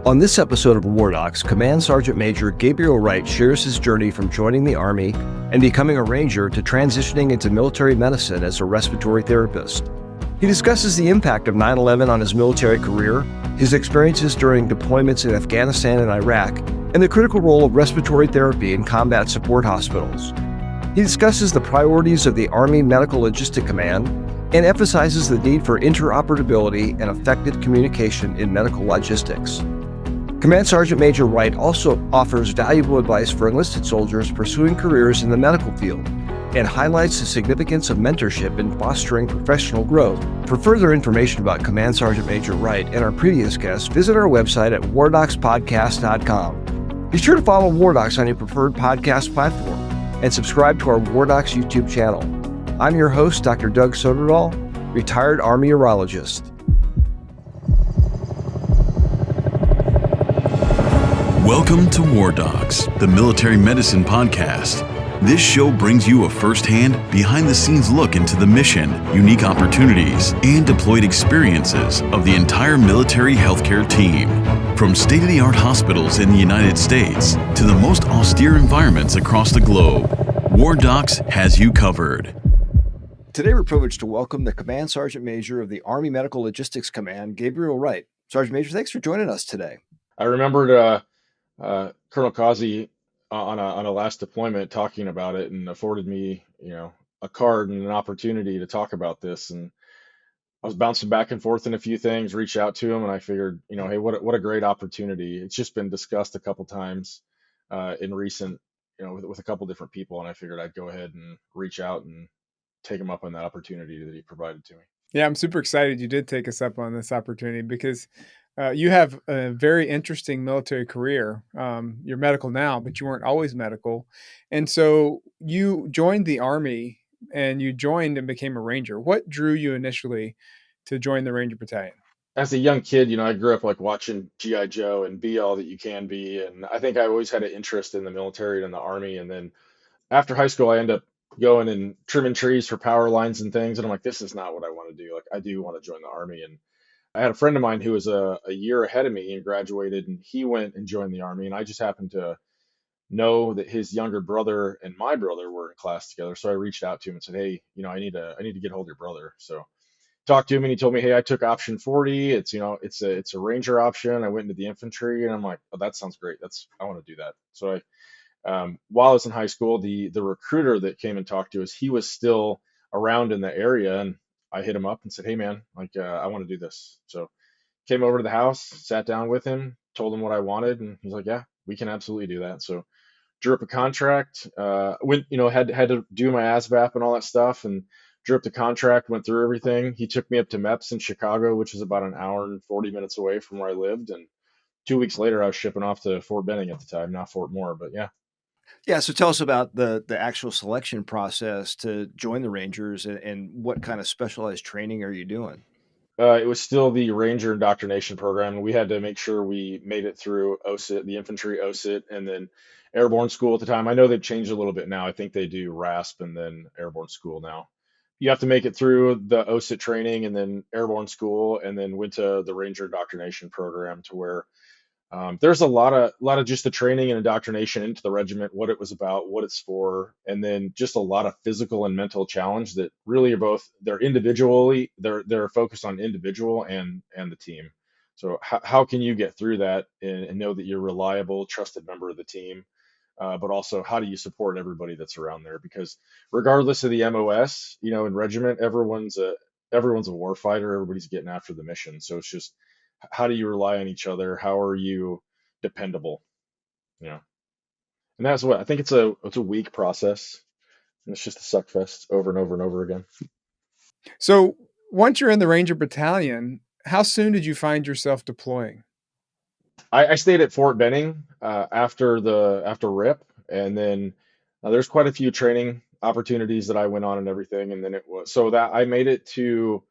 On this episode of WarDocs, Command Sergeant Major Gabriel Wright shares his journey from joining the Army and becoming a Ranger to transitioning into military medicine as a respiratory therapist. He discusses the impact of 9/11 on his military career, his experiences during deployments in Afghanistan and Iraq, and the critical role of respiratory therapy in combat support hospitals. He discusses the priorities of the Army Medical Logistic Command and emphasizes the need for interoperability and effective communication in medical logistics. Command Sergeant Major Wright also offers valuable advice for enlisted soldiers pursuing careers in the medical field and highlights the significance of mentorship in fostering professional growth. For further information about Command Sergeant Major Wright and our previous guests, visit our website at wardocspodcast.com. Be sure to follow WarDocs on your preferred podcast platform and subscribe to our WarDocs YouTube channel. I'm your host, Dr. Doug Soderdahl, retired Army urologist. Welcome to WarDocs, the military medicine podcast. This show brings you a first-hand, behind-the-scenes look into the mission, unique opportunities, and deployed experiences of the entire military healthcare team. From state-of-the-art hospitals in the United States to the most austere environments across the globe, WarDocs has you covered. Today we're privileged to welcome the Command Sergeant Major of the Army Medical Logistics Command, Gabriel Wright. Sergeant Major, thanks for joining us today. I remembered Colonel Kazi on a last deployment talking about it and afforded me, a card and an opportunity to talk about this. And I was bouncing back and forth in a few things, reached out to him, and I figured, hey, what a great opportunity. It's just been discussed a couple times in recent, with a couple different people, and I figured I'd go ahead and reach out and take him up on that opportunity that he provided to me. Yeah, I'm super excited you did take us up on this opportunity because you have a very interesting military career. You're medical now, but you weren't always medical. And so you joined the Army and you joined and became a Ranger. What drew you initially to join the Ranger Battalion? As a young kid, I grew up like watching G.I. Joe and Be All That You Can Be. And I think I always had an interest in the military and the Army. And then after high school, I ended up going and trimming trees for power lines and things. And I'm like, this is not what I want to do. Like, I do want to join the Army. And I had a friend of mine who was a year ahead of me and graduated, and he went and joined the Army. And I just happened to know that his younger brother and my brother were in class together. So I reached out to him and said, hey, I need to get a hold of your brother. So talked to him and he told me, hey, I took option 40. It's a Ranger option. I went into the infantry, and I'm like, oh, that sounds great. I want to do that. So while I was in high school, the recruiter that came and talked to us, he was still around in the area, and I hit him up and said, hey man, I want to do this. So came over to the house, sat down with him, told him what I wanted, and he's like, yeah, we can absolutely do that. So drew up a contract, went, had to do my ASVAB and all that stuff, and drew up the contract, went through everything. He took me up to MEPS in Chicago, which is about an hour and 40 minutes away from where I lived. And 2 weeks later, I was shipping off to Fort Benning at the time, not Fort Moore, but yeah. Yeah, so tell us about the actual selection process to join the Rangers and what kind of specialized training are you doing? It was still the Ranger Indoctrination Program. We had to make sure we made it through OSIT, the infantry OSIT, and then airborne school at the time. I know they've changed a little bit now. I think they do RASP and then airborne school now. You have to make it through the OSIT training and then airborne school, and then went to the Ranger Indoctrination Program to where there's a lot of just the training and indoctrination into the regiment, what it was about, what it's for, and then just a lot of physical and mental challenge that really are they're focused on individual and the team. So how can you get through that and know that you're a reliable, trusted member of the team, but also how do you support everybody that's around there? Because regardless of the MOS, in regiment, everyone's a war fighter, everybody's getting after the mission. So it's just, how do you rely on each other? How are you dependable? And that's what I think. It's a week process. And it's just a suck fest over and over and over again. So once you're in the Ranger Battalion, how soon did you find yourself deploying? I stayed at Fort Benning after RIP, and then there's quite a few training opportunities that I went on and everything. And then it was so that I made it to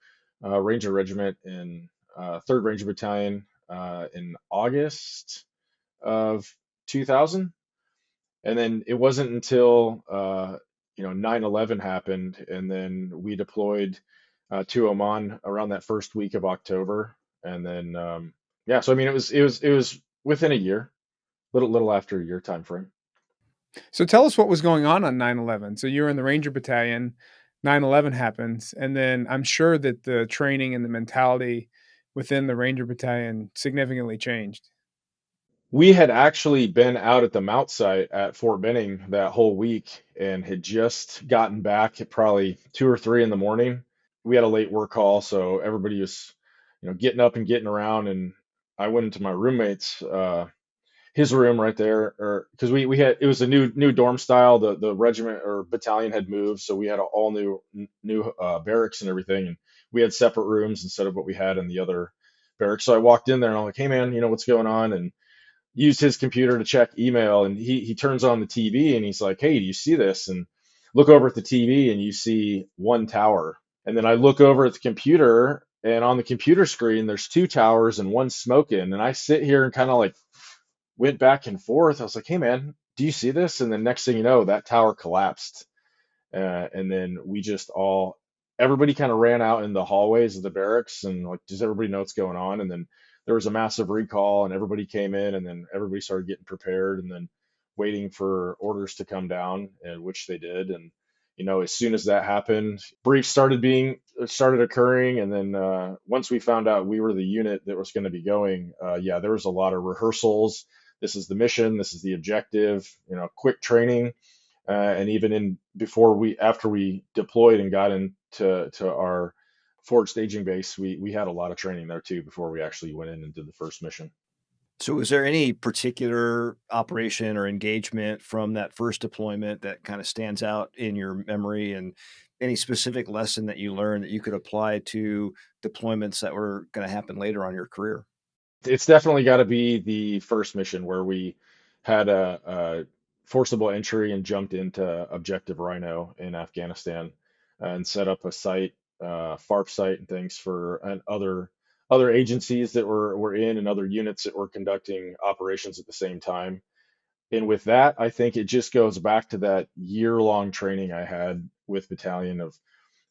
Ranger Regiment in 3rd Ranger Battalion in August of 2000. And then it wasn't until 9/11 happened, and then we deployed to Oman around that first week of October. And then so I mean, it was within a year, little after a year time frame. So tell us what was going on 9/11. So you were in the Ranger Battalion, 9/11 happens, and then I'm sure that the training and the mentality within the Ranger Battalion significantly changed. We had actually been out at the Mount site at Fort Benning that whole week and had just gotten back at probably 2 or 3 in the morning. We had a late work call, so everybody was, getting up and getting around. And I went into my roommate's his room right there, or because we had it was a new dorm style. The regiment or battalion had moved, so we had a all new barracks and everything, and we had separate rooms instead of what we had in the other barracks. So I walked in there and I'm like, hey man, what's going on? And used his computer to check email, and he turns on the TV and he's like, hey, do you see this? And look over at the TV and you see one tower. And then I look over at the computer, and on the computer screen there's two towers and one smoking. And I sit here and kind of like went back and forth. I was like, hey man, do you see this? And then next thing you know, that tower collapsed. And then we just everybody kind of ran out in the hallways of the barracks and like, does everybody know what's going on? And then there was a massive recall and everybody came in, and then everybody started getting prepared and then waiting for orders to come down, and which they did. And, as soon as that happened, briefs started occurring. And then once we found out we were the unit that was going to be going, yeah, there was a lot of rehearsals. This is the mission. This is the objective, quick training, and even after we deployed and got into our forward staging base, we had a lot of training there too before we actually went in and did the first mission. So, was there any particular operation or engagement from that first deployment that kind of stands out in your memory, and any specific lesson that you learned that you could apply to deployments that were going to happen later on in your career? It's definitely got to be the first mission where we had a forcible entry and jumped into Objective Rhino in Afghanistan and set up a site, FARP site and things for other agencies that were in, and other units that were conducting operations at the same time. And with that, I think it just goes back to that year-long training I had with battalion of,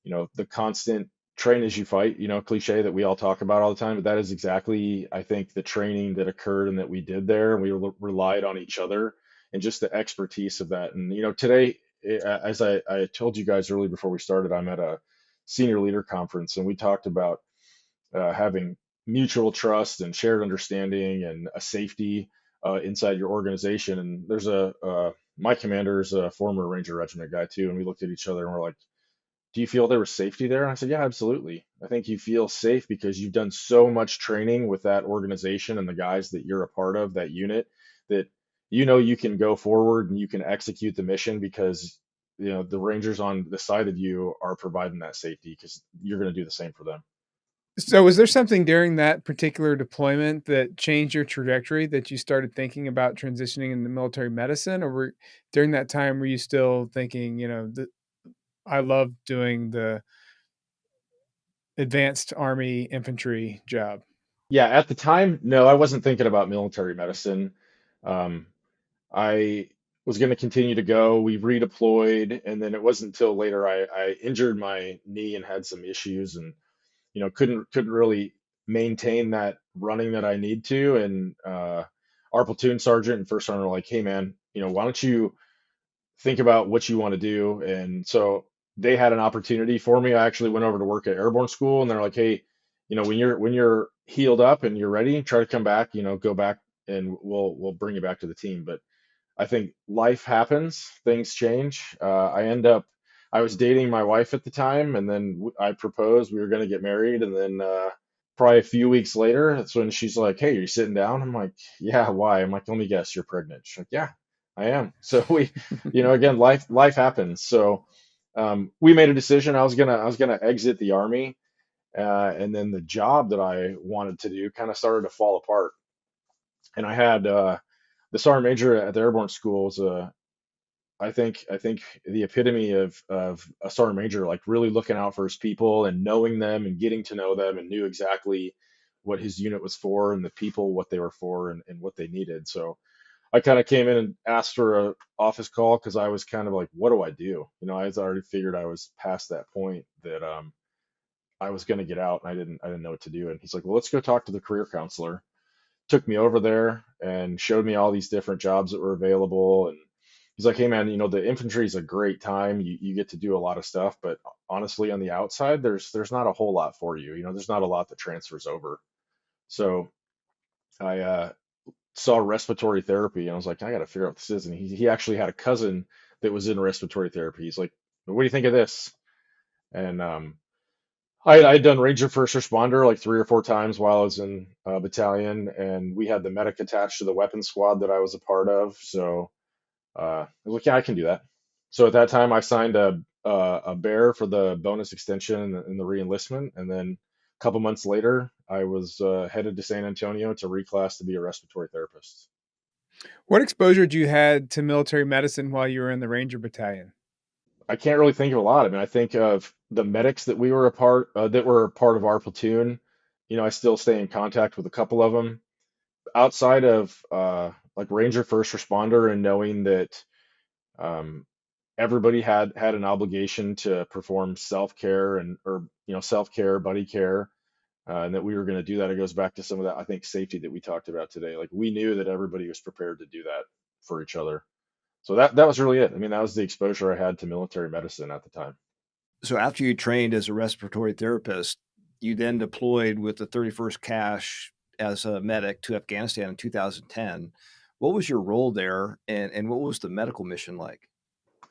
the constant train as you fight, cliche that we all talk about all the time. But that is exactly, I think, the training that occurred and that we did there. And we relied on each other and just the expertise of that. And, today, as I told you guys earlier before we started, I'm at a senior leader conference, and we talked about having mutual trust and shared understanding and a safety inside your organization. And there's my commander's a former Ranger Regiment guy too. And we looked at each other and we're like, do you feel there was safety there? And I said, yeah, absolutely. I think you feel safe because you've done so much training with that organization and the guys that you're a part of, that unit, that you can go forward and you can execute the mission because the Rangers on the side of you are providing that safety because you're going to do the same for them. So was there something during that particular deployment that changed your trajectory, that you started thinking about transitioning into military medicine, or during that time were you still thinking, I love doing the advanced army infantry job? Yeah, at the time, no, I wasn't thinking about military medicine. Um, I was going to continue to go. We redeployed, and then it wasn't until later I injured my knee and had some issues, and couldn't really maintain that running that I need to. And our platoon sergeant and first sergeant were like, "Hey man, why don't you think about what you want to do?" And so they had an opportunity for me. I actually went over to work at airborne school, and they're like, "Hey, when you're healed up and you're ready, try to come back. Go back, and we'll bring you back to the team." But I think life happens, things change. I was dating my wife at the time, and then I proposed. We were going to get married, and then probably a few weeks later, that's when she's like, "Hey, are you sitting down?" I'm like, "Yeah, why?" I'm like, "Let me guess, you're pregnant." She's like, "Yeah, I am." So again, life happens. So we made a decision. I was gonna exit the army, and then the job that I wanted to do kind of started to fall apart. And I had the sergeant major at the airborne school was I think the epitome of a sergeant major, like really looking out for his people and knowing them and getting to know them, and knew exactly what his unit was for and the people what they were for, and what they needed. So I kind of came in and asked for a office call because I was kind of like, what do I do? I was already figured I was past that point that I was going to get out, and I didn't know what to do. And he's like, well, let's go talk to the career counselor. took me over there and showed me all these different jobs that were available. And he's like, hey man, the infantry is a great time. You get to do a lot of stuff, but honestly, on the outside, there's not a whole lot for you. There's not a lot that transfers over. So I saw respiratory therapy, and I was like, I got to figure out what this is. And he actually had a cousin that was in respiratory therapy. He's like, what do you think of this? And I'd done Ranger First Responder like 3 or 4 times while I was in battalion, and we had the medic attached to the weapons squad that I was a part of. So I was like, yeah, I can do that. So at that time, I signed a bear for the bonus extension and the reenlistment, and then a couple months later, I was headed to San Antonio to reclass to be a respiratory therapist. What exposure did you had to military medicine while you were in the Ranger Battalion? I can't really think of a lot. I mean, I think of the medics that we were that were a part of our platoon. I still stay in contact with a couple of them. Outside of like Ranger First Responder, and knowing that um, everybody had an obligation to perform self-care or self-care, buddy care, and that we were going to do that. It goes back to some of that, I think, safety that we talked about today. Like we knew that everybody was prepared to do that for each other. So that was really it. I mean, that was the exposure I had to military medicine at the time. So after you trained as a respiratory therapist, you then deployed with the 31st Cash as a medic to Afghanistan in 2010. What was your role there, and what was the medical mission like?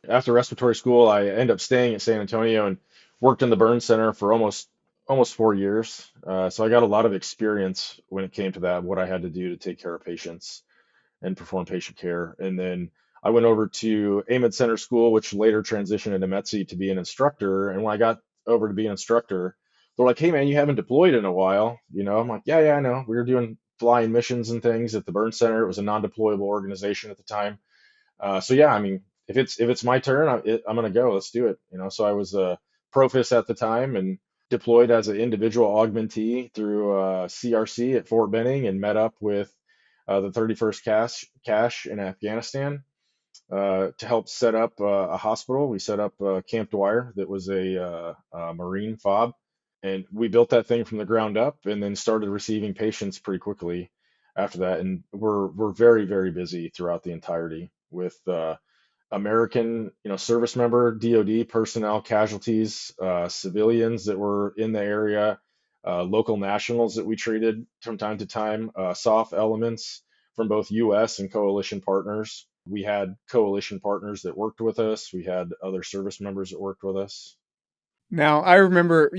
After respiratory school, I ended up staying at San Antonio and worked in the burn center for almost 4 years. So I got a lot of experience when it came to that, what I had to do to take care of patients and perform patient care. And then I went over to AMED Center School, which later transitioned into METC to be an instructor. And when I got over to be an instructor, they're like, hey man, you haven't deployed in a while. I'm like, yeah, I know. We were doing flying missions and things at the burn center. It was a non-deployable organization at the time. So yeah, I mean, if it's my turn, I'm gonna go. Let's do it. So I was a profis at the time and deployed as an individual augmentee through CRC at Fort Benning, and met up with the 31st Cash in Afghanistan to help set up a hospital. We set up Camp Dwyer, that was a Marine FOB, and we built that thing from the ground up, and then started receiving patients pretty quickly after that. And we're very, very busy throughout the entirety with American, service member, DoD personnel, casualties, civilians that were in the area, local nationals that we treated from time to time, soft elements from both U.S. and coalition partners. We had coalition partners that worked with us. We had other service members that worked with us. Now, I remember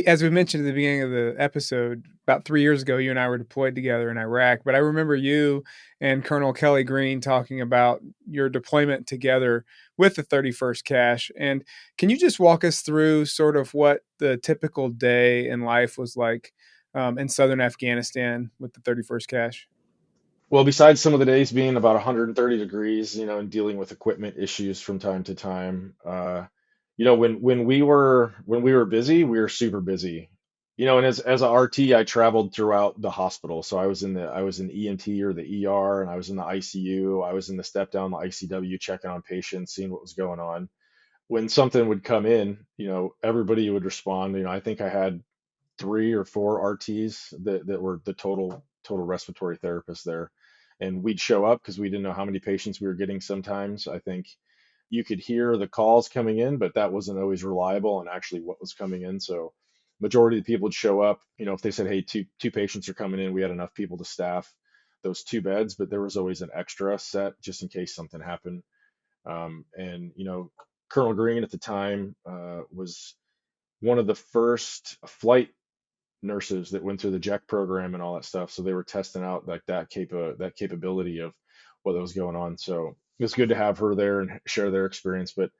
as we mentioned at the beginning of the episode, about 3 years ago, you and I were deployed together in Iraq. But I remember you and Colonel Kelly Green talking about your deployment together with the 31st Cash. And can you just walk us through sort of what the typical day in life was like in southern Afghanistan with the 31st Cash? Well, besides some of the days being about 130 degrees, and dealing with equipment issues from time to time, when we were busy, we were super busy. And as a RT, I traveled throughout the hospital. So I was in EMT or the ER, and I was in the ICU. I was in the step down, the ICW, checking on patients, seeing what was going on. When something would come in, everybody would respond. I think I had 3 or 4 RTs that were the total respiratory therapists there. And we'd show up because we didn't know how many patients we were getting sometimes. I think you could hear the calls coming in, but that wasn't always reliable on actually what was coming in. So majority of the people would show up. If they said, hey, two patients are coming in, we had enough people to staff those 2 beds, but there was always an extra set just in case something happened. And Colonel Green at the time was one of the first flight nurses that went through the JEC program and all that stuff. So they were testing out like that capability of what was going on. So it was good to have her there and share their experience. But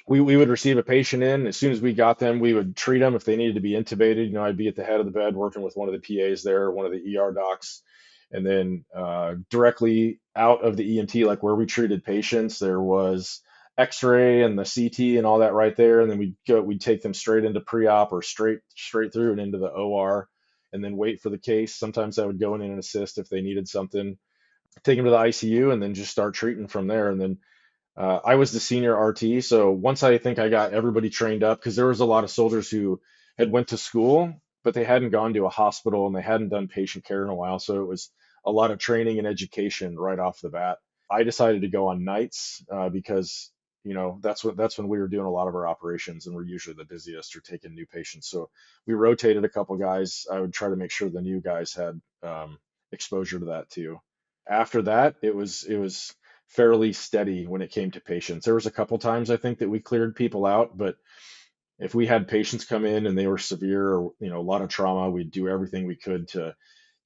we would receive a patient in. As soon as we got them, we would treat them if they needed to be intubated. I'd be at the head of the bed working with one of the PAs there, one of the ER docs. And then directly out of the EMT, like where we treated patients, there was X-ray and the CT and all that right there. And then we'd take them straight into pre-op or straight through and into the OR, and then wait for the case. Sometimes I would go in and assist if they needed something, take them to the ICU, and then just start treating from there. And then I was the senior RT. So once I think I got everybody trained up, because there was a lot of soldiers who had went to school but they hadn't gone to a hospital and they hadn't done patient care in a while. So it was a lot of training and education right off the bat. I decided to go on nights because that's when we were doing a lot of our operations and we're usually the busiest or taking new patients. So we rotated a couple guys. I would try to make sure the new guys had exposure to that too. After that, it was fairly steady when it came to patients. There was a couple times I think that we cleared people out, but if we had patients come in and they were severe or a lot of trauma, we'd do everything we could to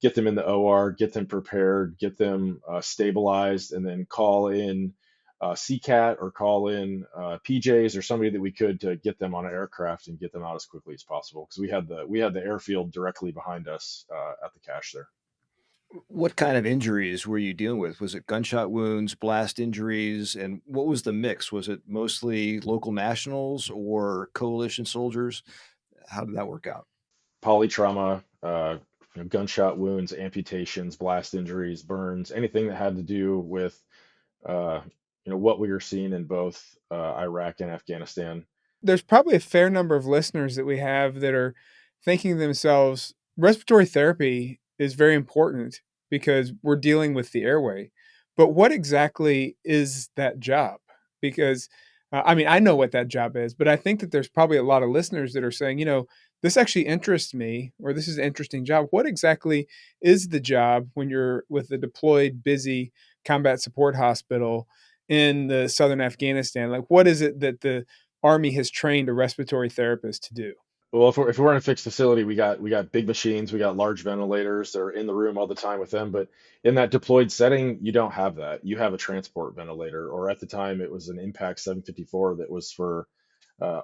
get them in the OR, get them prepared, get them stabilized, and then call in CCAT or call in PJs or somebody that we could to get them on an aircraft and get them out as quickly as possible because we had the airfield directly behind us at the cache there. What kind of injuries were you dealing with? Was it gunshot wounds, blast injuries, and what was the mix? Was it mostly local nationals or coalition soldiers? How did that work out? Polytrauma, gunshot wounds, amputations, blast injuries, burns, anything that had to do with uh, what we were seeing in both Iraq and Afghanistan. There's probably a fair number of listeners that we have that are thinking to themselves, respiratory therapy is very important because we're dealing with the airway. But what exactly is that job? Because, I mean, I know what that job is, but I think that there's probably a lot of listeners that are saying, this actually interests me, or this is an interesting job. What exactly is the job when you're with a deployed, busy combat support hospital in the southern Afghanistan? Like, what is it that the Army has trained a respiratory therapist to do? Well, if we're in a fixed facility, we got big machines, we got large ventilators. They're in the room all the time with them. But in that deployed setting, you don't have that. You have a transport ventilator, or at the time it was an Impact 754 that was for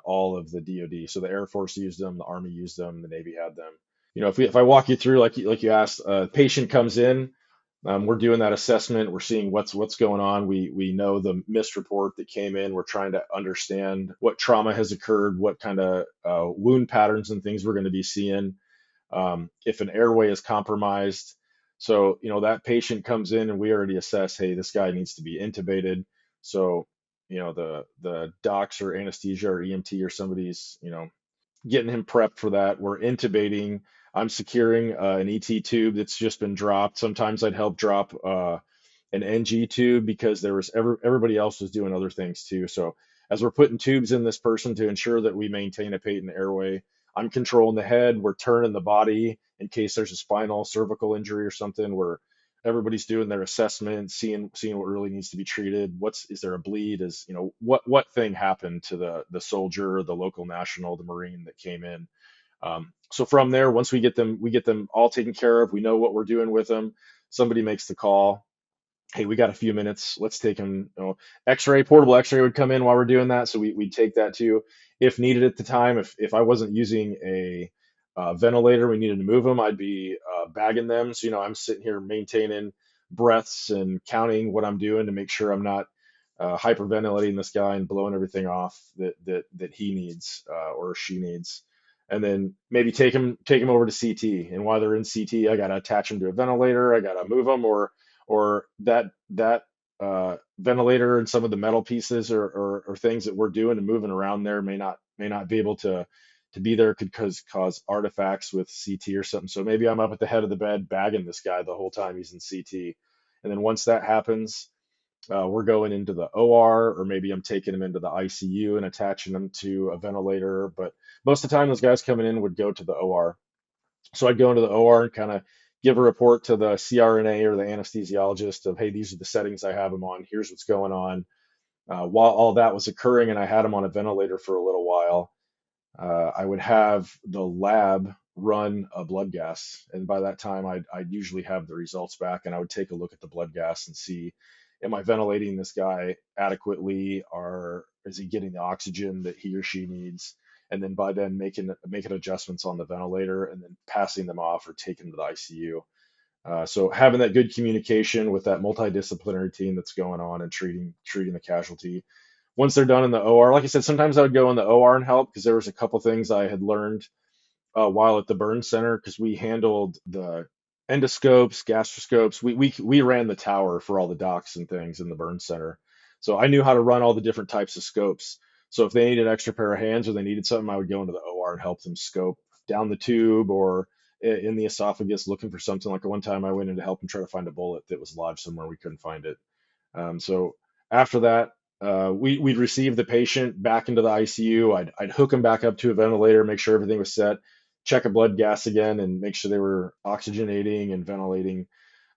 all of the DoD. So the Air Force used them, the Army used them, the Navy had them. If I walk you through like you asked, a patient comes in, we're doing that assessment. We're seeing what's going on. We know the missed report that came in. We're trying to understand what trauma has occurred, what kind of wound patterns and things we're going to be seeing. If an airway is compromised, so that patient comes in and we already assess, hey, this guy needs to be intubated. So the docs or anesthesia or EMT or somebody's getting him prepped for that. We're intubating. I'm securing an ET tube that's just been dropped. Sometimes I'd help drop an NG tube because everybody else was doing other things too. So as we're putting tubes in this person to ensure that we maintain a patent airway, I'm controlling the head. We're turning the body in case there's a spinal, cervical injury or something where everybody's doing their assessment, seeing what really needs to be treated. Is there a bleed? What thing happened to the soldier, the local national, the Marine that came in? So from there, once we get them all taken care of. We know what we're doing with them. Somebody makes the call. Hey, we got a few minutes. Let's take them. X-ray, portable X-ray would come in while we're doing that. So we'd take that too, if needed at the time. If I wasn't using a ventilator, we needed to move them, I'd be bagging them. So I'm sitting here maintaining breaths and counting what I'm doing to make sure I'm not hyperventilating this guy and blowing everything off that he needs or she needs. And then maybe take him over to CT. And while they're in CT, I gotta attach them to a ventilator. I gotta move them, or that ventilator and some of the metal pieces or things that we're doing and moving around there may not be able to be there, could cause artifacts with CT or something. So maybe I'm up at the head of the bed bagging this guy the whole time he's in CT. And then once that happens, we're going into the OR, or maybe I'm taking them into the ICU and attaching them to a ventilator. But most of the time, those guys coming in would go to the OR. So I'd go into the OR and kind of give a report to the CRNA or the anesthesiologist of, hey, these are the settings I have them on. Here's what's going on. While all that was occurring and I had them on a ventilator for a little while, I would have the lab run a blood gas. And by that time, I'd usually have the results back, and I would take a look at the blood gas and see, am I ventilating this guy adequately, or is he getting the oxygen that he or she needs? And then by then making adjustments on the ventilator and then passing them off or taking them to the ICU. So having that good communication with that multidisciplinary team that's going on and treating the casualty. Once they're done in the OR, like I said, sometimes I would go in the OR and help because there was a couple things I had learned while at the burn center, because we handled the endoscopes, gastroscopes. We ran the tower for all the docs and things in the burn center. So I knew how to run all the different types of scopes. So if they needed an extra pair of hands or they needed something, I would go into the OR and help them scope down the tube or in the esophagus looking for something. Like one time I went in to help him try to find a bullet that was lodged somewhere. We couldn't find it. So after that, we'd receive the patient back into the ICU. I'd hook them back up to a ventilator, make sure everything was set, check a blood gas again, and make sure they were oxygenating and ventilating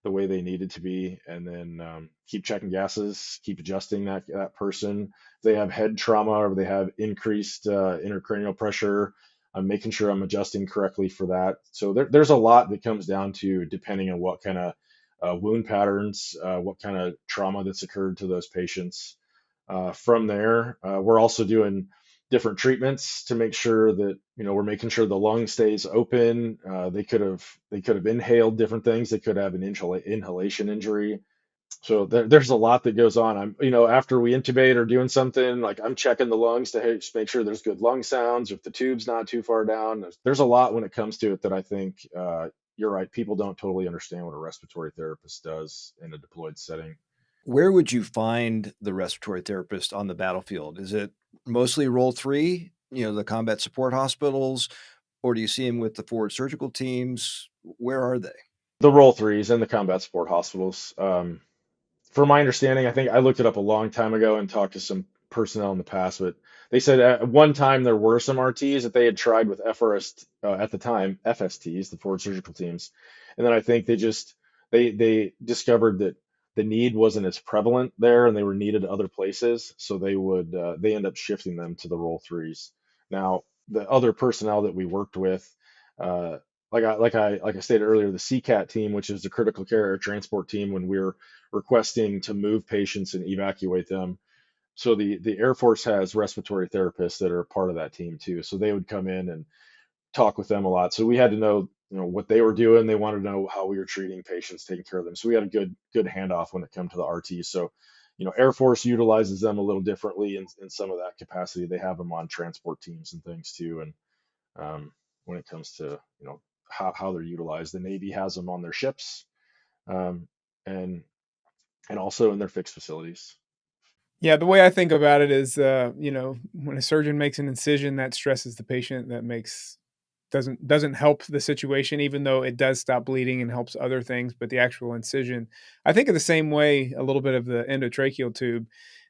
the way they needed to be, and then keep checking gases, keep adjusting that person. If they have head trauma or they have increased intracranial pressure, I'm making sure I'm adjusting correctly for that. So there's a lot that comes down to depending on what kind of wound patterns, what kind of trauma that's occurred to those patients. From there, we're also doing different treatments to make sure that we're making sure the lung stays open. They could have inhaled different things. They could have an inhalation injury. So there's a lot that goes on. After we intubate or doing something, like I'm checking the lungs to just make sure there's good lung sounds, if the tube's not too far down. There's a lot when it comes to it that I think you're right. People don't totally understand what a respiratory therapist does in a deployed setting. Where would you find the respiratory therapist on the battlefield? Is it mostly Role 3, the combat support hospitals, or do you see them with the forward surgical teams? Where are they? The Role 3s and the combat support hospitals. From my understanding, I think I looked it up a long time ago and talked to some personnel in the past, but they said at one time there were some RTs that they had tried with at the time FSTs, the forward surgical teams, and then I think they discovered that the need wasn't as prevalent there, and they were needed other places, so they end up shifting them to the Role 3s. Now, the other personnel that we worked with, uh, like I stated earlier, the CCAT team, which is the critical care air transport team, when we're requesting to move patients and evacuate them. So the Air Force has respiratory therapists that are part of that team too. So they would come in and talk with them a lot. So we had to know, what they were doing. They wanted to know how we were treating patients, taking care of them. So we had a good handoff when it came to the RT. So, Air Force utilizes them a little differently in some of that capacity. They have them on transport teams and things too. And when it comes to, how they're utilized, the Navy has them on their ships. Um, and also in their fixed facilities. Yeah, the way I think about it is, when a surgeon makes an incision, that stresses the patient, that makes doesn't help the situation, even though it does stop bleeding and helps other things, but the actual incision, I think of the same way a little bit of the endotracheal tube,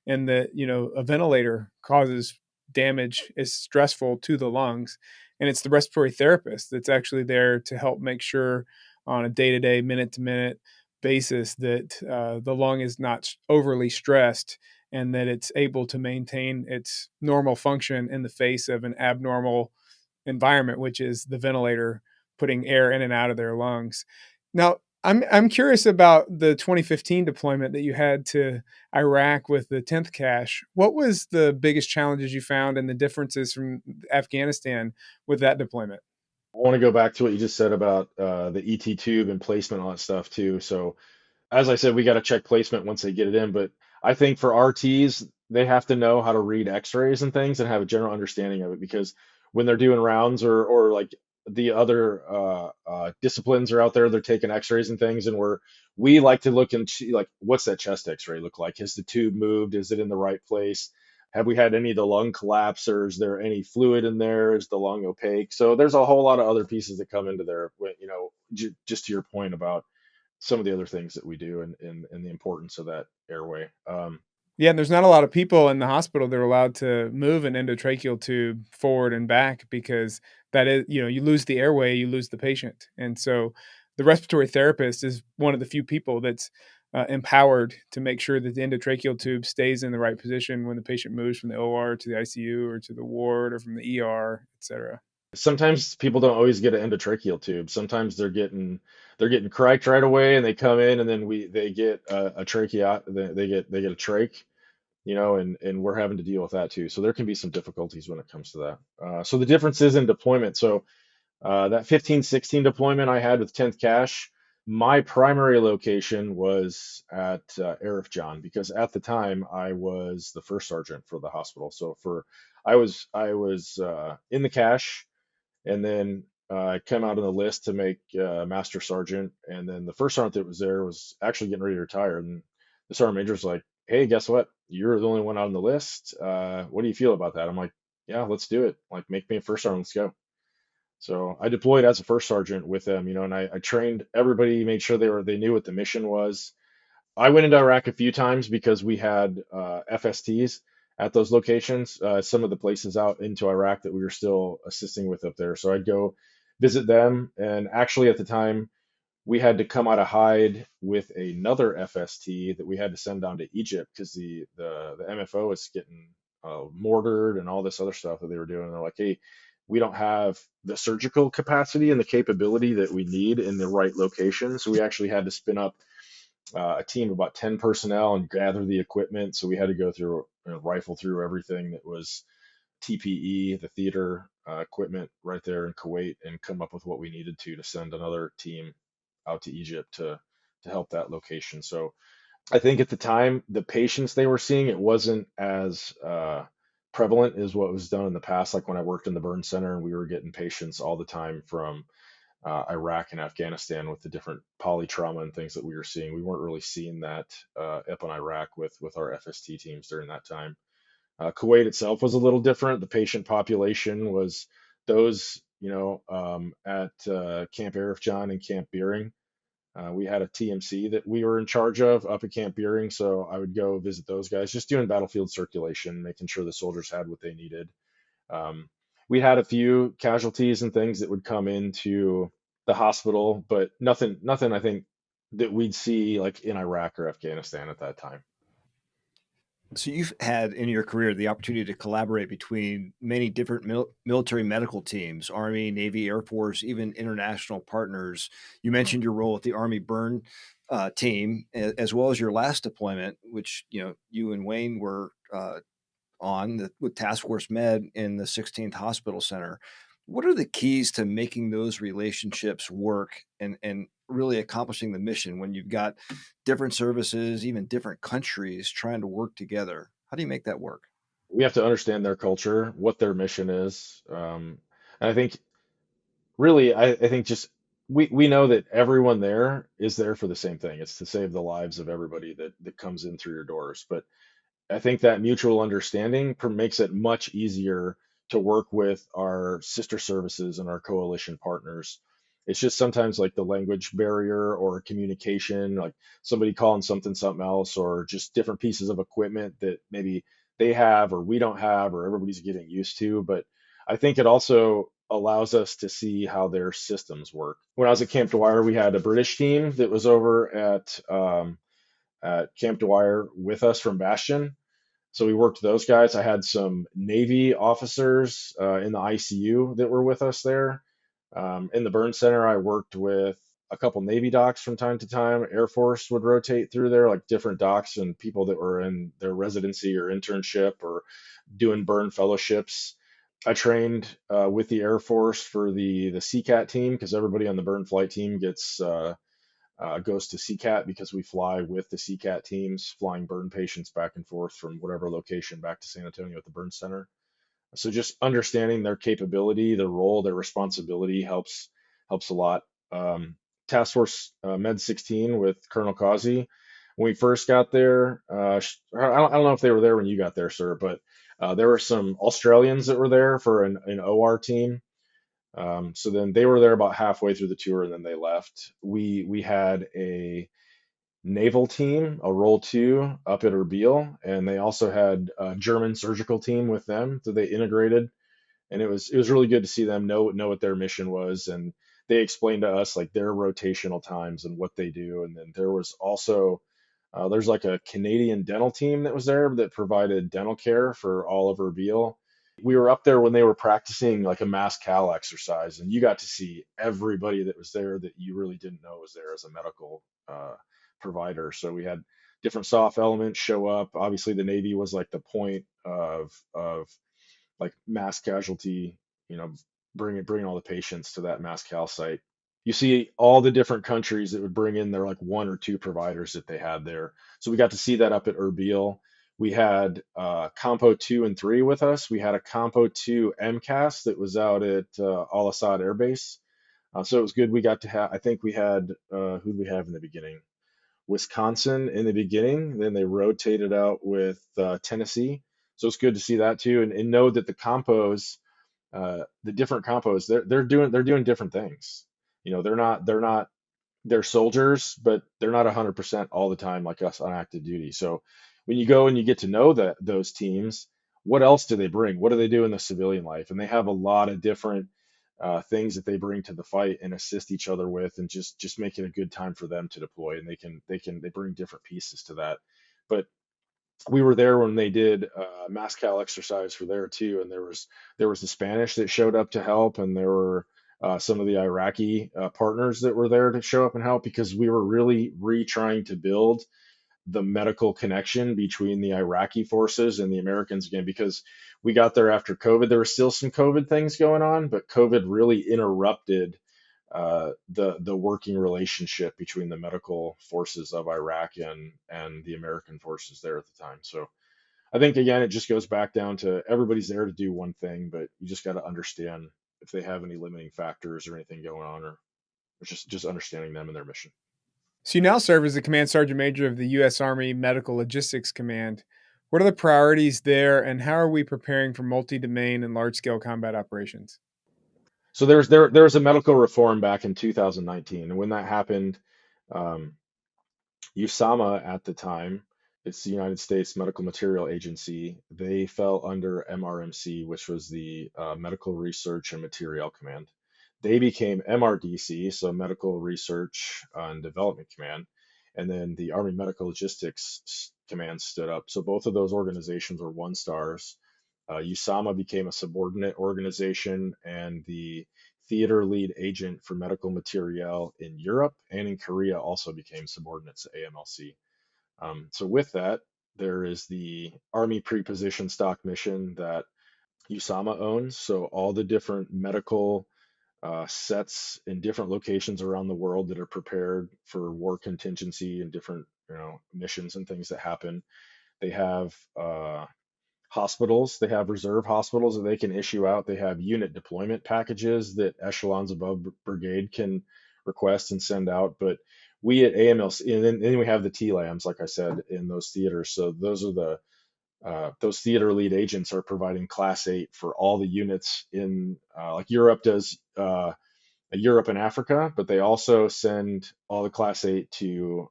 and that, a ventilator causes damage, is stressful to the lungs, and it's the respiratory therapist that's actually there to help make sure on a day-to-day, minute-to-minute basis that the lung is not overly stressed and that it's able to maintain its normal function in the face of an abnormal environment, which is the ventilator putting air in and out of their lungs. Now, I'm curious about the 2015 deployment that you had to Iraq with the 10th Cache. What was the biggest challenges you found and the differences from Afghanistan with that deployment? I want to go back to what you just said about the ET tube and placement, all that stuff too. So as I said, we got to check placement once they get it in. But I think for RTs, they have to know how to read X-rays and things and have a general understanding of it, because when they're doing rounds or like the other disciplines are out there, they're taking X-rays and things, and we like to look and see, like, what's that chest X-ray look like? Has the tube moved? Is it in the right place? Have we had any of the lung collapse, or is there any fluid in there? Is the lung opaque? So there's a whole lot of other pieces that come into there. Just to your point about some of the other things that we do and the importance of that airway. Yeah, and there's not a lot of people in the hospital that are allowed to move an endotracheal tube forward and back because that is, you lose the airway, you lose the patient. And so the respiratory therapist is one of the few people that's empowered to make sure that the endotracheal tube stays in the right position when the patient moves from the OR to the ICU or to the ward or from the ER, et cetera. Sometimes people don't always get an endotracheal tube. Sometimes they're getting criked right away, and they come in, and then they get a trachea. They get a trach, and we're having to deal with that too. So there can be some difficulties when it comes to that. So the difference is in deployment. So that 15-16 deployment I had with 10th Cache, my primary location was at Arif John, because at the time I was the first sergeant for the hospital. So I was in the cache, and then I came out on the list to make master sergeant, and then the first sergeant that was there was actually getting ready to retire, and the sergeant major was like, "Hey, guess what? You're the only one out on the list. What do you feel about that?" I'm like, "Yeah, let's do it. Like, make me a first sergeant. Let's go." So I deployed as a first sergeant with them, and I trained everybody, made sure they knew what the mission was. I went into Iraq a few times because we had FSTs at those locations, some of the places out into Iraq that we were still assisting with up there. So I'd go visit them. And actually, at the time, we had to come out of hide with another FST that we had to send down to Egypt because the MFO was getting mortared and all this other stuff that they were doing. And they're like, hey, we don't have the surgical capacity and the capability that we need in the right location. So we actually had to spin up a team of about 10 personnel and gather the equipment. So we had to go through, rifle through everything that was TPE, the theater equipment right there in Kuwait, and come up with what we needed to send another team out to Egypt to help that location. So I think at the time, the patients they were seeing, it wasn't as prevalent as what was done in the past. Like when I worked in the burn center, and we were getting patients all the time from Iraq and Afghanistan with the different polytrauma and things that we were seeing. We weren't really seeing that up in Iraq with our FST teams during that time. Kuwait itself was a little different. The patient population was those, at Camp Arif John and Camp Beering. We had a TMC that we were in charge of up at Camp Beering, so I would go visit those guys, just doing battlefield circulation, making sure the soldiers had what they needed. Um, we had a few casualties and things that would come into the hospital, but nothing I think that we'd see like in Iraq or Afghanistan at that time. So you've had in your career the opportunity to collaborate between many different military medical teams, Army, Navy, Air Force, even international partners. You mentioned your role at the Army burn team, as well as your last deployment, which you and Wayne were with Task Force Med in the 16th Hospital Center. What are the keys to making those relationships work and really accomplishing the mission when you've got different services, even different countries trying to work together? How do you make that work? We have to understand their culture, what their mission is. And I think really, I think just we know that everyone there is there for the same thing. It's to save the lives of everybody that comes in through your doors. But I think that mutual understanding makes it much easier to work with our sister services and our coalition partners. It's just sometimes like the language barrier or communication, like somebody calling something else, or just different pieces of equipment that maybe they have or we don't have or everybody's getting used to. But I think it also allows us to see how their systems work. When I was at Camp Dwyer, we had a British team that was over at Camp Dwyer with us from Bastion. So we worked with those guys. I had some Navy officers in the ICU that were with us there. In the burn center, I worked with a couple Navy docs from time to time. Air Force would rotate through there, like different docs and people that were in their residency or internship or doing burn fellowships. I trained with the Air Force for the CCAT team because everybody on the burn flight team goes to CCAT because we fly with the CCAT teams, flying burn patients back and forth from whatever location back to San Antonio at the burn center. So just understanding their capability, their role, their responsibility helps a lot. Task Force Med 16 with Colonel Causey. When we first got there, I don't know if they were there when you got there, sir, but there were some Australians that were there for an OR team. So then they were there about halfway through the tour and then they left. We had a naval team, a roll two up at Erbil, and they also had a German surgical team with them that they integrated. And it was really good to see them know what their mission was, and they explained to us like their rotational times and what they do. And then there was also there's like a Canadian dental team that was there that provided dental care for all of Erbil. We were up there when they were practicing like a mass cal exercise, and you got to see everybody that was there that you really didn't know was there as a medical provider. So we had different soft elements show up. Obviously, the Navy was like the point of like mass casualty, you know, bringing all the patients to that mass cal site. You see all the different countries that would bring in their like one or two providers that they had there. So we got to see that up at Erbil. We had Compo 2 and 3 with us. We had a Compo 2 MCAS that was out at Al Assad Air Base. So it was good. We got to have, I think we had, who did we have in the beginning? Wisconsin in the beginning. Then they rotated out with Tennessee. So it's good to see that too. And know that the Compos the different compos, they're doing different things. They're soldiers, but they're not 100% all the time like us on active duty. So when you go and you get to know those teams, what else do they bring? What do they do in the civilian life? And they have a lot of different things that they bring to the fight and assist each other with, and just make it a good time for them to deploy. And they bring different pieces to that. But we were there when they did mass cal exercise for there too, and there was the Spanish that showed up to help, and there were some of the Iraqi partners that were there to show up and help, because we were really trying to build the medical connection between the Iraqi forces and the Americans again, because we got there after COVID. There were still some COVID things going on, but COVID really interrupted the working relationship between the medical forces of Iraq and the American forces there at the time. So I think again, it just goes back down to everybody's there to do one thing, but you just got to understand if they have any limiting factors or anything going on, or just understanding them and their mission. So you now serve as the Command Sergeant Major of the U.S. Army Medical Logistics Command. What are the priorities there, and how are we preparing for multi-domain and large-scale combat operations? So there was a medical reform back in 2019, and when that happened, um, USAMA at the time, it's the United States Medical Material Agency. They fell under MRMC, which was the Medical Research and Materiel Command. They became MRDC, so Medical Research and Development Command, and then the Army Medical Logistics Command stood up. So both of those organizations were 1 stars. USAMA became a subordinate organization, and the theater lead agent for medical materiel in Europe and in Korea also became subordinates to AMLC. So with that, there is the Army Preposition Stock Mission that USAMA owns. So all the different medical sets in different locations around the world that are prepared for war contingency and different missions and things that happen. They have hospitals. They have reserve hospitals that they can issue out. They have unit deployment packages that echelons above brigade can request and send out. But we at AMLC, and then we have the TLAMs, like I said, in those theaters. So those theater lead agents are providing Class 8 for all the units in, like Europe does, Europe and Africa, but they also send all the Class 8 to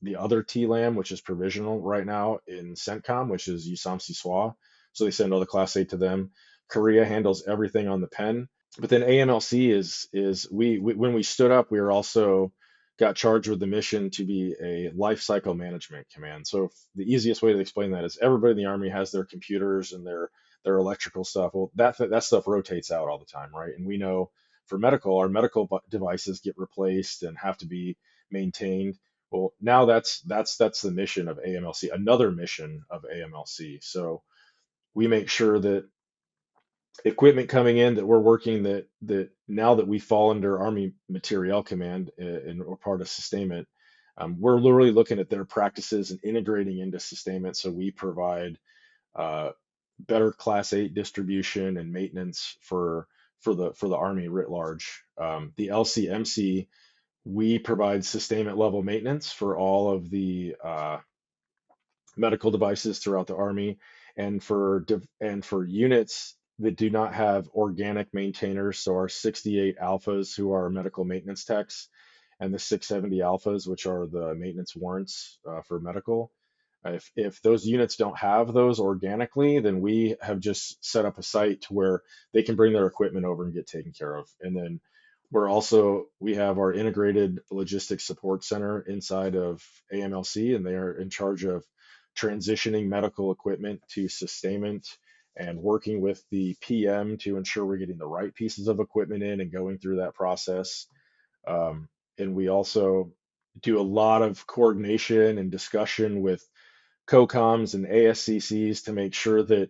the other TLAM, which is provisional right now in CENTCOM, which is USAMC SWA. So they send all the Class 8 to them. Korea handles everything on the pen. But then AMLC is we when we stood up, we were also got charged with the mission to be a life cycle management command. So the easiest way to explain that is everybody in the Army has their computers and their electrical stuff. Well, that stuff rotates out all the time, right? And we know for medical, our medical devices get replaced and have to be maintained. Well, now that's the mission of AMLC, another mission of AMLC. So we make sure that equipment coming in that we're working that now that we fall under Army Materiel Command and or part of sustainment, we're literally looking at their practices and integrating into sustainment. So we provide better Class 8 distribution and maintenance for the Army writ large. The LCMC, we provide sustainment level maintenance for all of the medical devices throughout the Army, and for units that do not have organic maintainers. So our 68 alphas, who are medical maintenance techs, and the 670 alphas, which are the maintenance warrants for medical. If those units don't have those organically, then we have just set up a site to where they can bring their equipment over and get taken care of. And then we have our integrated logistics support center inside of AMLC, and they are in charge of transitioning medical equipment to sustainment and working with the PM to ensure we're getting the right pieces of equipment in and going through that process. And we also do a lot of coordination and discussion with COCOMs and ASCCs to make sure that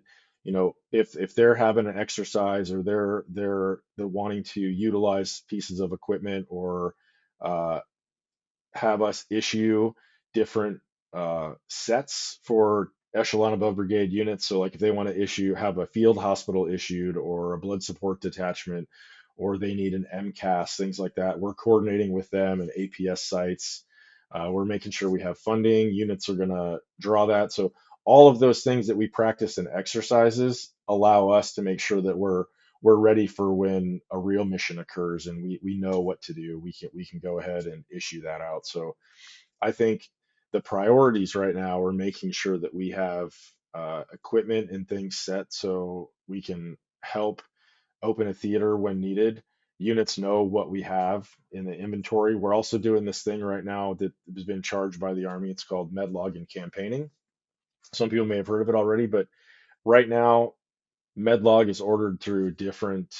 if they're having an exercise or they're wanting to utilize pieces of equipment or have us issue different sets for echelon above brigade units. So like if they want to have a field hospital issued or a blood support detachment, or they need an MCAS, things like that, we're coordinating with them and APS sites. We're making sure we have funding. Units are going to draw that. So all of those things that we practice in exercises allow us to make sure that we're we're ready for when a real mission occurs and we know what to do. We can go ahead and issue that out. So I think the priorities right now are making sure that we have equipment and things set so we can help open a theater when needed. Units know what we have in the inventory. We're also doing this thing right now that has been charged by the Army. It's called medlog and campaigning. Some people may have heard of it already, but right now, medlog is ordered through different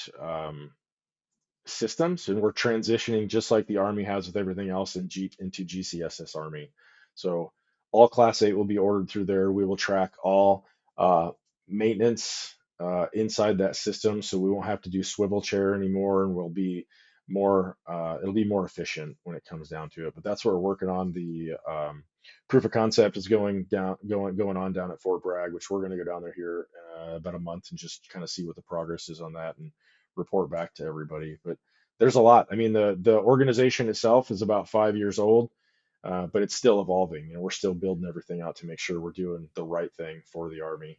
systems, and we're transitioning just like the Army has with everything else into GCSS Army. So all Class 8 will be ordered through there. We will track all maintenance inside that system, so we won't have to do swivel chair anymore, and we'll be more it'll be more efficient when it comes down to it. But that's what we're working on. The proof of concept is going on down at Fort Bragg, which we're going to go down there here about a month and just kind of see what the progress is on that and report back to everybody. But there's a lot. I mean, the organization itself is about 5 years old, but it's still evolving, and we're still building everything out to make sure we're doing the right thing for the Army.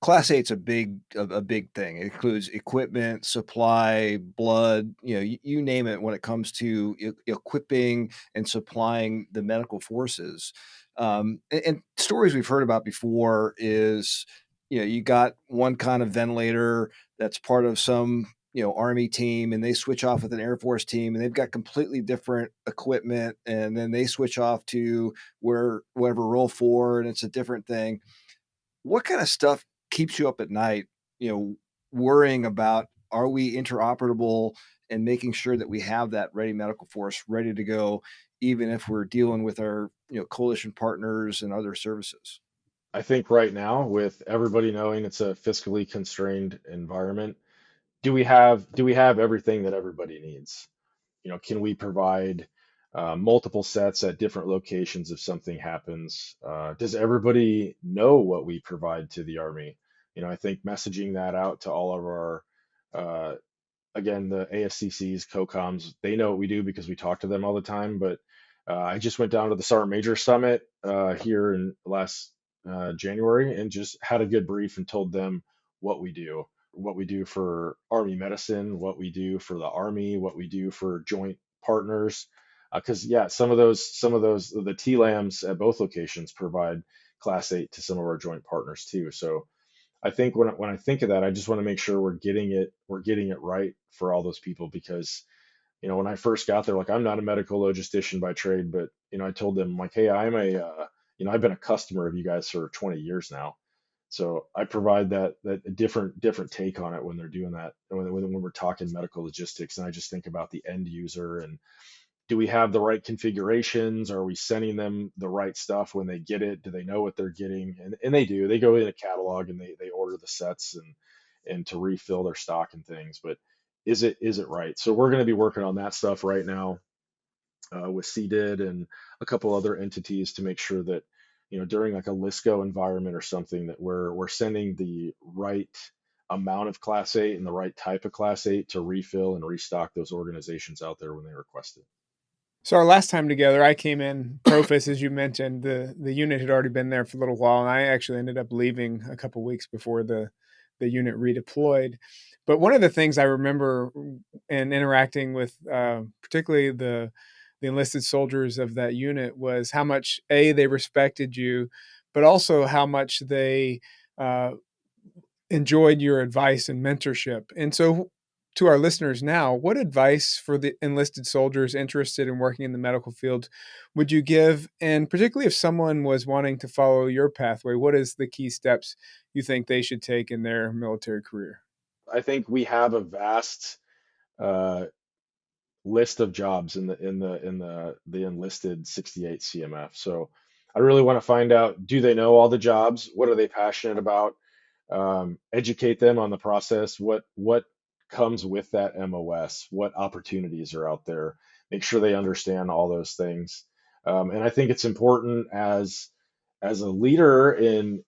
Class 8's a big thing. It includes equipment, supply, blood, you name it when it comes to equipping and supplying the medical forces. And stories we've heard about before is, you got one kind of ventilator that's part of some, Army team, and they switch off with an Air Force team, and they've got completely different equipment, and then they switch off to whatever roll 4, and it's a different thing. What kind of stuff keeps you up at night, worrying about, are we interoperable, and making sure that we have that ready medical force ready to go, even if we're dealing with our, coalition partners and other services? I think right now, with everybody knowing it's a fiscally constrained environment, do we have everything that everybody needs? Can we provide multiple sets at different locations if something happens? Does everybody know what we provide to the Army? I think messaging that out to all of our, uh, again, the ASCCs, COCOMs, they know what we do because we talk to them all the time. But I just went down to the Sergeant Major Summit here in last January and just had a good brief and told them what we do for Army medicine, what we do for the Army, what we do for joint partners. Because yeah, some of those the TLAMs at both locations provide Class 8 to some of our joint partners too. So I think when I think of that, I just want to make sure we're getting it right for all those people because when I first got there, like I'm not a medical logistician by trade, but I told them like, hey, I've been a customer of you guys for 20 years now. So I provide that different take on it when they're doing that when we're talking medical logistics, and I just think about the end user and do we have the right configurations? Are we sending them the right stuff when they get it? Do they know what they're getting? And they do. They go in a catalog and they order the sets and to refill their stock and things. But is it right? So we're going to be working on that stuff right now with CDID and a couple other entities to make sure that during like a LISCO environment or something that we're sending the right amount of Class 8 and the right type of Class 8 to refill and restock those organizations out there when they request it. So our last time together, I came in Profis, as you mentioned. The unit had already been there for a little while, and I actually ended up leaving a couple weeks before the unit redeployed. But one of the things I remember in interacting with, particularly the enlisted soldiers of that unit, was how much they respected you, but also how much they enjoyed your advice and mentorship. And so, to our listeners now, what advice for the enlisted soldiers interested in working in the medical field would you give? And particularly if someone was wanting to follow your pathway, what is the key steps you think they should take in their military career? I think we have a vast uh, list of jobs in the enlisted 68 CMF. So I really want to find out, do they know all the jobs? What are they passionate about? Educate them on the process. What comes with that MOS? What opportunities are out there? Make sure they understand all those things. And I think it's important as a leader in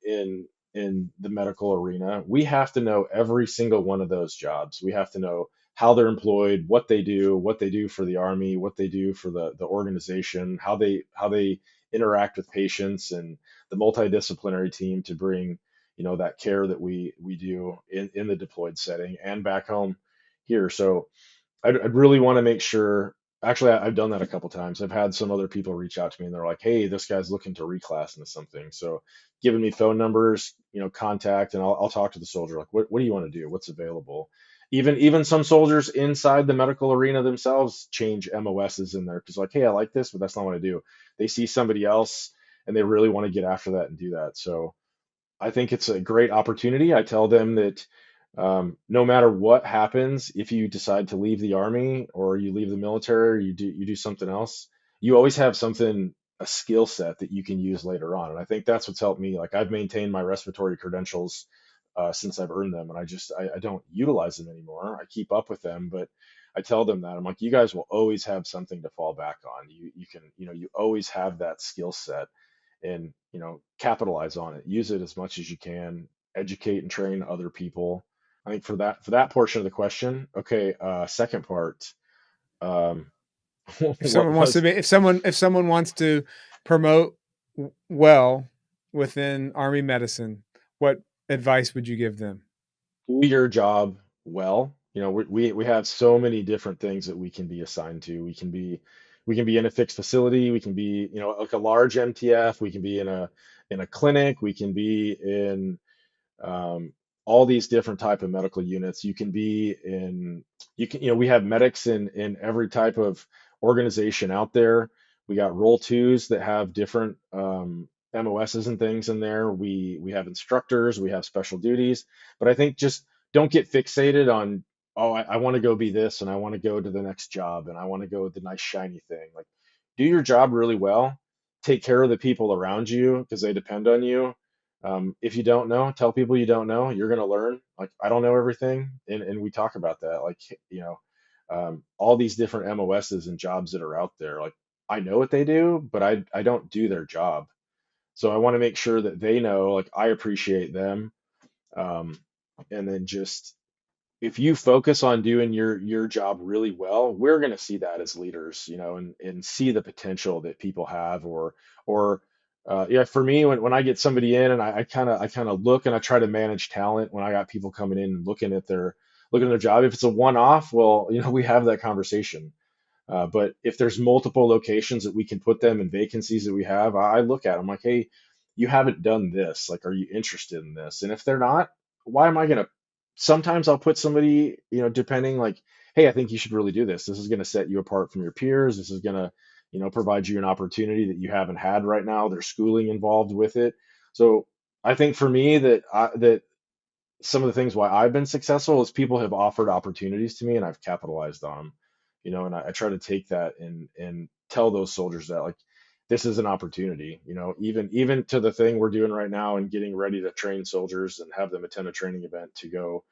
the medical arena, we have to know every single one of those jobs. We have to know how they're employed, what they do for the Army, what they do for the organization, how they interact with patients, and the multidisciplinary team to bring that care that we do in the deployed setting and back home here. So I'd really want to make sure. Actually, I've done that a couple times. I've had some other people reach out to me and they're like, "Hey, this guy's looking to reclass into something." So, giving me phone numbers, contact, and I'll talk to the soldier. Like, what do you want to do? What's available? Even some soldiers inside the medical arena themselves change MOSs in there because like, hey, I like this, but that's not what I do. They see somebody else and they really want to get after that and do that. So I think it's a great opportunity. I tell them that no matter what happens, if you decide to leave the army or you leave the military or you do something else, you always have something, a skill set that you can use later on. And I think that's what's helped me. Like I've maintained my respiratory credentials since I've earned them, and I don't utilize them anymore. I keep up with them, but I tell them that I'm like, you guys will always have something to fall back on. You can you always have that skill set and capitalize on it, use it as much as you can, educate and train other people. I think for that portion of the question. Okay, second part. um If what someone wants to was be, if someone wants to promote well within Army medicine, what advice would you give them? do your job well. We have so many different things that we can be assigned to. We can be in a fixed facility, we can be like a large MTF, we can be in a clinic, we can be in um, all these different type of medical units. You can be in, we have medics in every type of organization out there. We got roll twos that have different MOSs and things in there. We have instructors, we have special duties, but I think just don't get fixated on, oh, I want to go be this and I want to go to the next job and I want to go with the nice shiny thing. Like, do your job really well, take care of the people around you because they depend on you. If you don't know, tell people you don't know. You're going to learn. Like, I don't know everything. And we talk about that. Like, all these different MOSs and jobs that are out there. Like, I know what they do, but I don't do their job. So I want to make sure that they know, like, I appreciate them. Um, and then just if you focus on doing your job really well, we're going to see that as leaders, and see the potential that people have, or yeah, for me, when I get somebody in and I kind of look and I try to manage talent when I got people coming in and looking at their job. If it's a one-off, well, we have that conversation. But if there's multiple locations that we can put them in vacancies that we have, I look at them like, hey, you haven't done this. Like, are you interested in this? And if they're not, why am I going to? Sometimes I'll put somebody, depending, like, hey, I think you should really do this. This is going to set you apart from your peers. This is going to, provide you an opportunity that you haven't had right now. There's schooling involved with it. So I think for me that some of the things why I've been successful is people have offered opportunities to me and I've capitalized on them, and I try to take that and tell those soldiers that, like, this is an opportunity, even to the thing we're doing right now and getting ready to train soldiers and have them attend a training event to go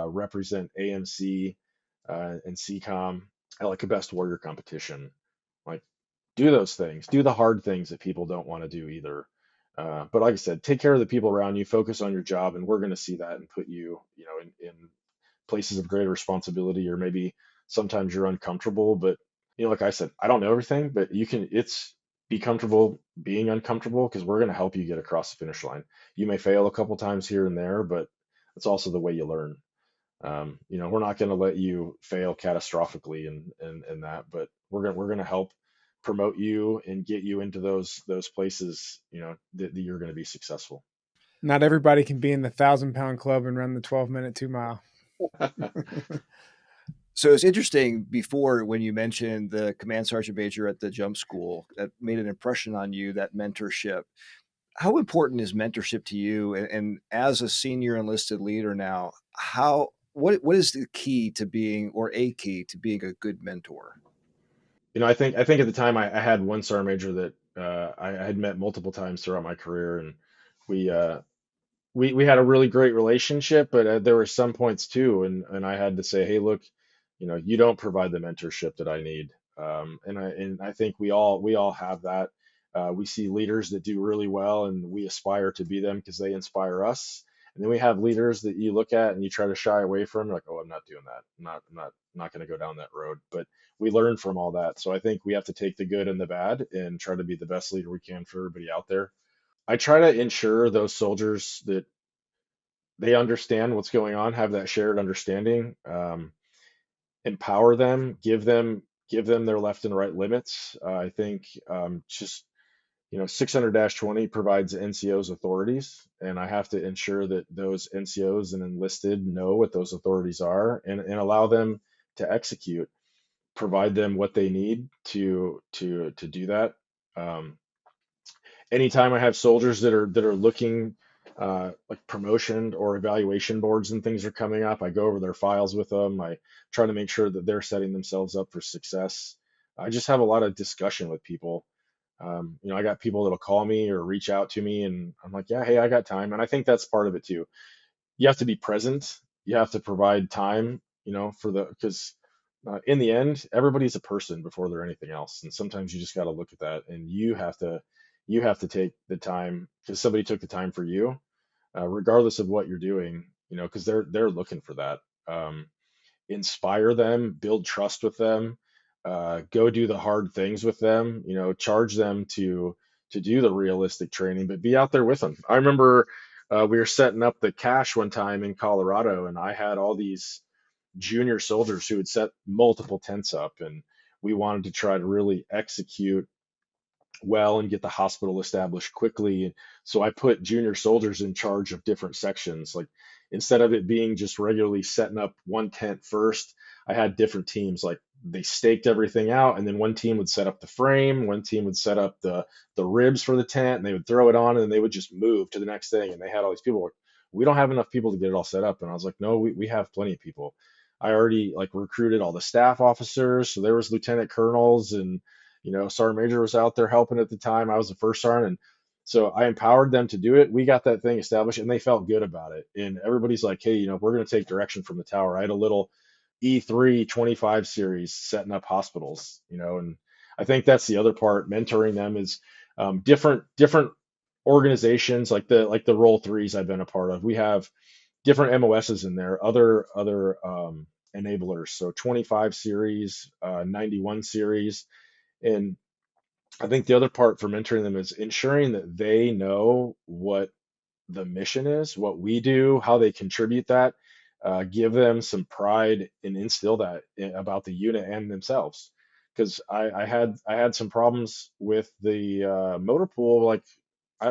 represent AMC and CCOM at like a best warrior competition. Like, do those things, do the hard things that people don't want to do either. But like I said, take care of the people around you, focus on your job, and we're going to see that and put you, in places of greater responsibility, or maybe sometimes you're uncomfortable. But like I said, I don't know everything, but it's be comfortable being uncomfortable because we're going to help you get across the finish line. You may fail a couple times here and there, but it's also the way you learn. We're not going to let you fail catastrophically and that, but we're going to help promote you and get you into those places, that you're going to be successful. Not everybody can be in the 1,000-pound club and run the 12-minute 2 mile. So it's interesting before when you mentioned the command sergeant major at the jump school that made an impression on you, that mentorship. How important is mentorship to you? And as a senior enlisted leader now, what is the key to being, or a key to being, a good mentor? I think at the time I had one sergeant major that I had met multiple times throughout my career, and we we had a really great relationship, but there were some points too, and I had to say, hey, look, you don't provide the mentorship that I need. And I think we all have that. We see leaders that do really well, and we aspire to be them because they inspire us. And then we have leaders that you look at and you try to shy away from, like, oh, I'm not doing that. I'm not going to go down that road. But we learn from all that. So I think we have to take the good and the bad and try to be the best leader we can for everybody out there. I try to ensure those soldiers that they understand what's going on, have that shared understanding, empower them, give them their left and right limits. I think just 600-20 provides NCOs authorities, and I have to ensure that those NCOs and enlisted know what those authorities are, and allow them to execute, provide them what they need to do that. Um, Anytime I have soldiers that are looking, like promotion or evaluation boards and things are coming up, I go over their files with them. I try to make sure that they're setting themselves up for success. I just have a lot of discussion with people. I got people that'll call me or reach out to me, and I'm like, yeah, hey, I got time. And I think that's part of it too. You have to be present. You have to provide time, because in the end, everybody's a person before they're anything else. And sometimes you just got to look at that, and you have to take the time because somebody took the time for you, regardless of what you're doing, because they're looking for that. Inspire them, build trust with them, go do the hard things with them, charge them to do the realistic training, but be out there with them. I remember we were setting up the cache one time in Colorado, and I had all these junior soldiers who had set multiple tents up, and we wanted to try to really execute well and get the hospital established quickly. So I put junior soldiers in charge of different sections. Like instead of it being just regularly setting up one tent first, I had different teams. Like they staked everything out, and then one team would set up the frame, one team would set up the ribs for the tent, and they would throw it on, and they would just move to the next thing. And they had all these people like, we don't have enough people to get it all set up. And I was like, no, we have plenty of people. I already like recruited all the staff officers, so there was lieutenant colonels, and Sergeant Major was out there helping at the time. I was the first sergeant. And so I empowered them to do it. We got that thing established, and they felt good about it. And everybody's like, hey, we're going to take direction from the tower. I had a little E3 25 series setting up hospitals, and I think that's the other part. Mentoring them is different organizations like the roll threes I've been a part of. We have different MOSs in there, other enablers. So 25 series, 91 series, and I think the other part for mentoring them is ensuring that they know what the mission is, what we do, how they contribute that, give them some pride and instill that about the unit and themselves. Because I had some problems with the motor pool. Like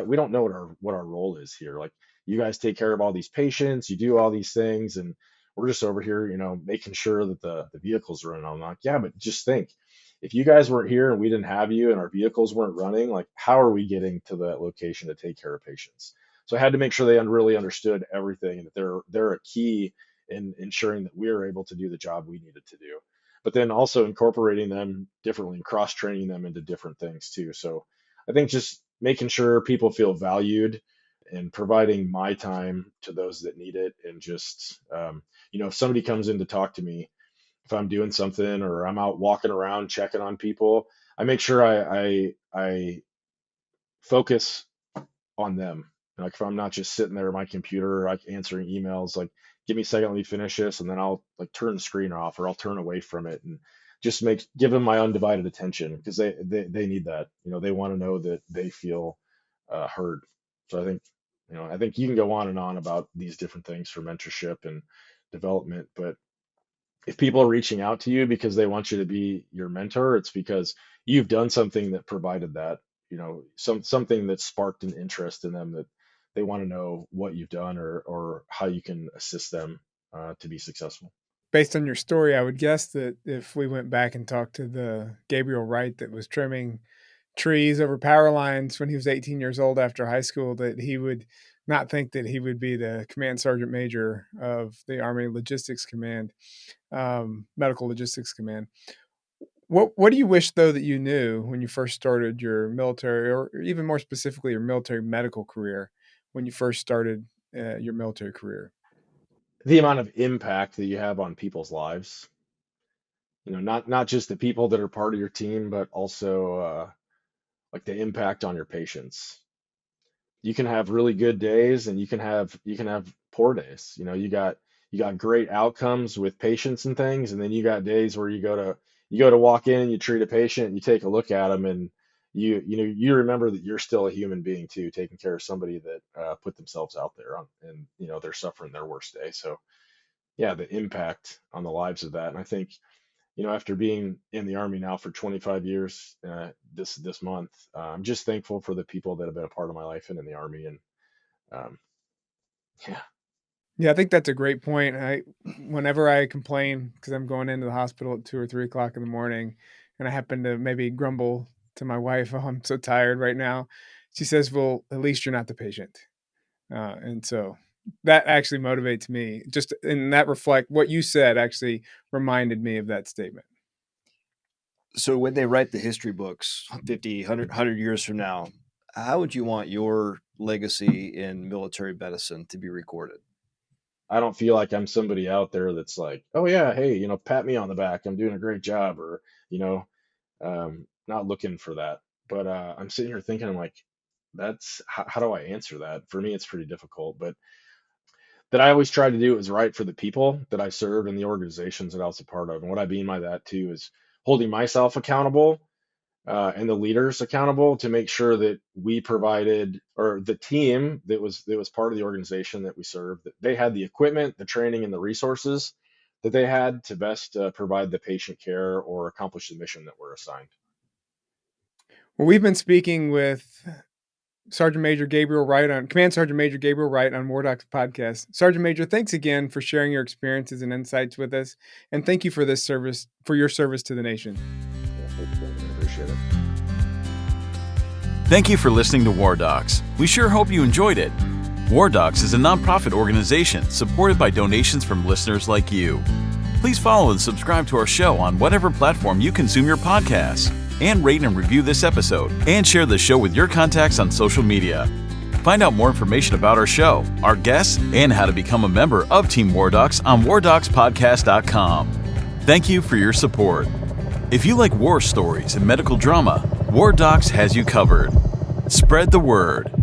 we don't know what our role is here. Like you guys take care of all these patients, you do all these things, and we're just over here, making sure that the vehicles are running. I'm like, yeah, but just think, if you guys weren't here and we didn't have you and our vehicles weren't running, like how are we getting to that location to take care of patients? So I had to make sure they really understood everything, and that they're a key in ensuring that we are able to do the job we needed to do. But then also incorporating them differently and cross training them into different things too. So I think just making sure people feel valued and providing my time to those that need it, and just if somebody comes in to talk to me, if I'm doing something or I'm out walking around checking on people, I make sure I focus on them. Like if I'm not just sitting there at my computer, like answering emails, like give me a second, let me finish this, and then I'll like turn the screen off or I'll turn away from it, and just give them my undivided attention, because they need that. They want to know that they feel heard. So I think you can go on and on about these different things for mentorship and development, but if people are reaching out to you because they want you to be your mentor, it's because you've done something that provided that, something that sparked an interest in them, that they want to know what you've done, or how you can assist them to be successful. Based on your story, I would guess that if we went back and talked to the Gabriel Wright that was trimming trees over power lines when he was 18 years old after high school, that he would not think that he would be the command sergeant major of the Army Logistics Command, Medical Logistics Command. What do you wish, though, that you knew when you first started your military, or even more specifically, your military medical career, when you first started your military career? The amount of impact that you have on people's lives, not just the people that are part of your team, but also like the impact on your patients. You can have really good days, and you can have poor days. You got great outcomes with patients and things, and then you got days where you go to walk in and you treat a patient and you take a look at them, and you remember that you're still a human being too, taking care of somebody that put themselves out there and they're suffering their worst day. So yeah, the impact on the lives of that. And I think, after being in the Army now for 25 years, this month, I'm just thankful for the people that have been a part of my life and in the Army. And um, yeah, Yeah, I think that's a great point. Whenever I complain because I'm going into the hospital at 2 or 3 o'clock in the morning, and I happen to maybe grumble to my wife, "Oh, I'm so tired right now," she says, "Well, at least you're not the patient." And so that actually motivates me. Just and that reflect what you said actually reminded me of that statement. So when they write the history books 50, 100 years from now, how would you want your legacy in military medicine to be recorded? I don't feel like I'm somebody out there that's like, oh yeah, hey, pat me on the back, I'm doing a great job, or not looking for that. But I'm sitting here thinking, I'm like, that's how do I answer that? For me, it's pretty difficult, but that I always try to do is right for the people that I served and the organizations that I was a part of. And what I mean by that too is holding myself accountable and the leaders accountable to make sure that we provided, or the team that was part of the organization that we served, that they had the equipment, the training, and the resources that they had to best provide the patient care or accomplish the mission that we're assigned. Well, we've been speaking with Sergeant Major Gabriel Wright Command Sergeant Major Gabriel Wright on WarDocs podcast. Sergeant Major, thanks again for sharing your experiences and insights with us, and thank you for your service to the nation. Yeah, thanks, Brandon. I appreciate it. Thank you for listening to WarDocs. We sure hope you enjoyed it. WarDocs is a nonprofit organization supported by donations from listeners like you. Please follow and subscribe to our show on whatever platform you consume your podcasts, and rate and review this episode, and share the show with your contacts on social media. Find out more information about our show, our guests, and how to become a member of Team WarDocs on WarDocsPodcast.com. Thank you for your support. If you like war stories and medical drama, WarDocs has you covered. Spread the word.